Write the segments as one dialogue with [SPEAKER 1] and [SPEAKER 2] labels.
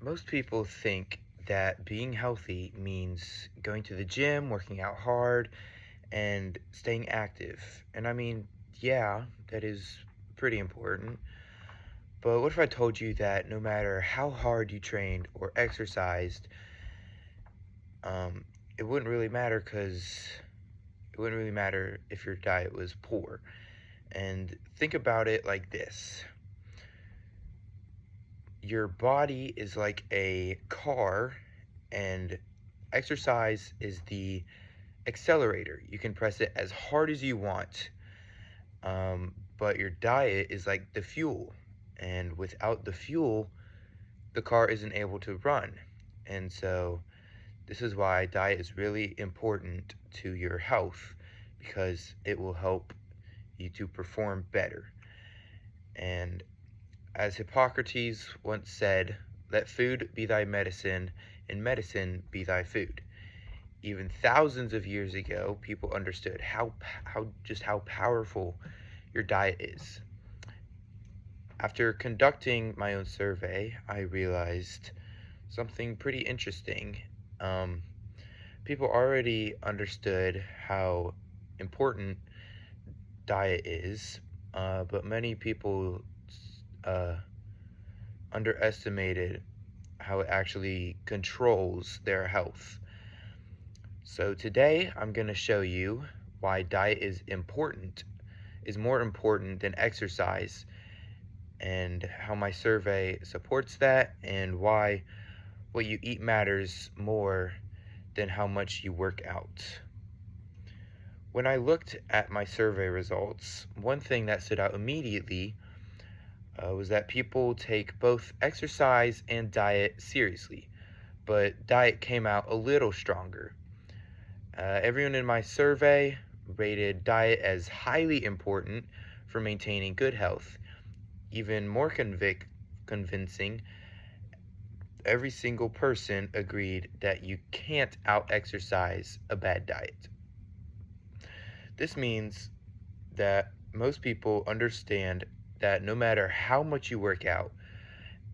[SPEAKER 1] Most people think that being healthy means going to the gym, working out hard, and staying active. And I mean, yeah, that is pretty important. But what if I told you that no matter how hard you trained or exercised, um, it wouldn't really matter because it wouldn't really matter if your diet was poor. And think about it like this. Your body is like a car, and exercise is the accelerator. You can press it as hard as you want, but your diet is like the fuel. And without the fuel, the car isn't able to run. And so, this is why diet is really important to your health because it will help you to perform better. And as Hippocrates once said, let food be thy medicine, and medicine be thy food. Even thousands of years ago, people understood how powerful your diet is. After conducting my own survey, I realized something pretty interesting. Um, People already understood how important diet is, but many people uh, underestimated how it actually controls their health. So today I'm going to show you why diet is more important than exercise, and how my survey supports that, and why what you eat matters more than how much you work out. When I looked at my survey results, one thing that stood out immediately was that people take both exercise and diet seriously, but diet came out a little stronger. Everyone in my survey rated diet as highly important for maintaining good health. Even more convincing, every single person agreed that you can't out exercise a bad diet. This means that most people understand that no matter how much you work out,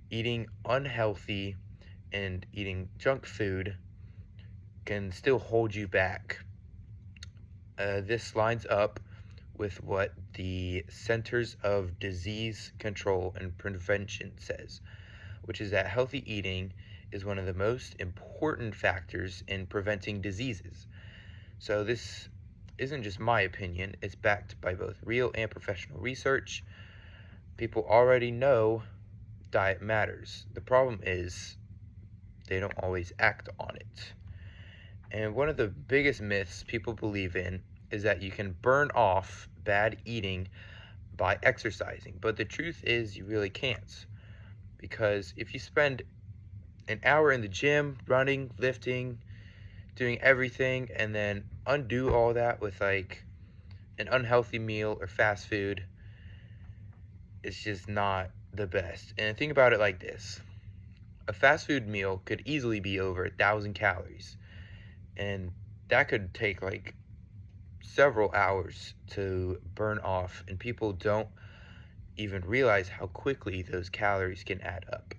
[SPEAKER 1] eating unhealthy and eating junk food can still hold you back. This lines up with what the Centers of Disease Control and Prevention says, which is that healthy eating is one of the most important factors in preventing diseases. So, this isn't just my opinion, it's backed by both real and professional research. People already know diet matters. The problem is they don't always act on it. And one of the biggest myths people believe in is that you can burn off bad eating by exercising. But the truth is, you really can't. Because if you spend an hour in the gym, running, lifting, doing everything, and then undo all that with like an unhealthy meal or fast food, it's just not the best. And think about it like this: a fast food meal could easily be over 1,000 calories, and that could take like several hours to burn off, and people don't even realize how quickly those calories can add up.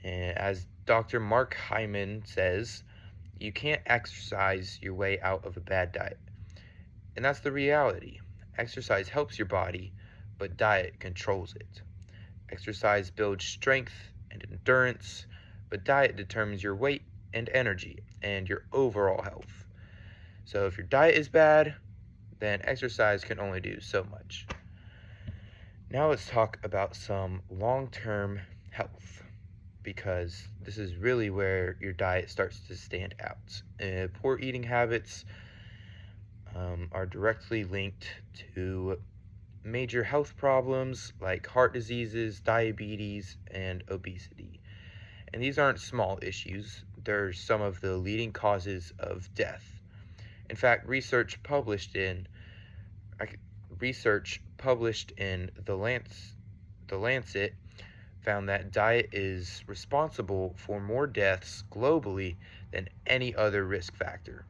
[SPEAKER 1] And as Dr. Mark Hyman says, you can't exercise your way out of a bad diet. And that's the reality. Exercise helps your body, but diet controls it. Exercise builds strength and endurance, but diet determines your weight and energy and your overall health. So if your diet is bad, then exercise can only do so much. Now let's talk about some long-term health, because this is really where your diet starts to stand out. Poor eating habits are directly linked to major health problems like heart diseases, diabetes, and obesity. And these aren't small issues, they're some of the leading causes of death. In fact, research published in the Lancet found that diet is responsible for more deaths globally than any other risk factor,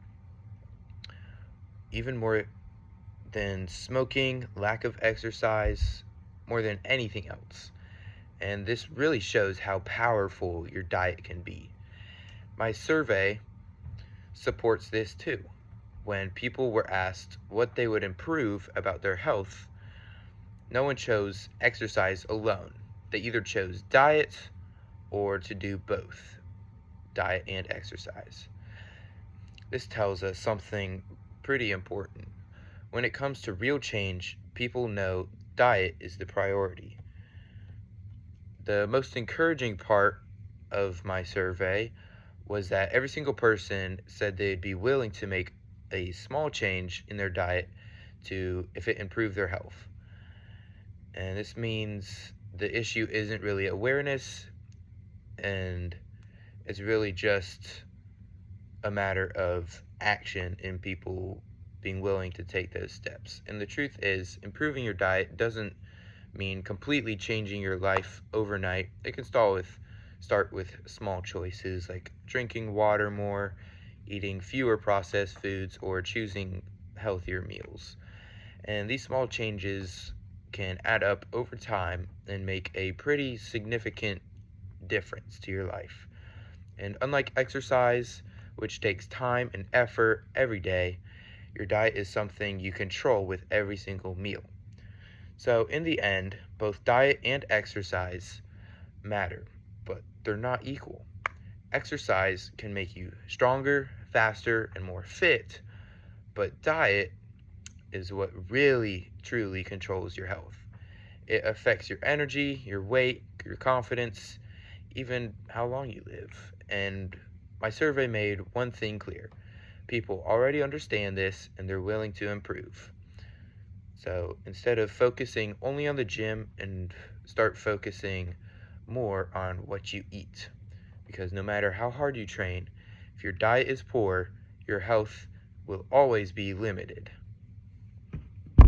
[SPEAKER 1] even more than smoking, lack of exercise, more than anything else. and this really shows how powerful your diet can be. My survey supports this too. When people were asked what they would improve about their health, no one chose exercise alone. They either chose diet or to do both, diet and exercise. This tells us something pretty important. When it comes to real change, people know diet is the priority. The most encouraging part of my survey was that every single person said they'd be willing to make a small change in their diet to if it improved their health. And this means the issue isn't really awareness, and it's really just a matter of action in people being willing to take those steps. And the truth is, improving your diet doesn't mean completely changing your life overnight. It can start with small choices like drinking water more, eating fewer processed foods, or choosing healthier meals. And these small changes can add up over time and make a pretty significant difference to your life. And unlike exercise, which takes time and effort every day, your diet is something you control with every single meal. So, in the end, both diet and exercise matter, but they're not equal. Exercise can make you stronger, faster, and more fit, but diet is what really, truly controls your health. It affects your energy, your weight, your confidence, even how long you live. And my survey made one thing clear: people already understand this and they're willing to improve. So instead of focusing only on the gym, and start focusing more on what you eat. Because no matter how hard you train, if your diet is poor, your health will always be limited.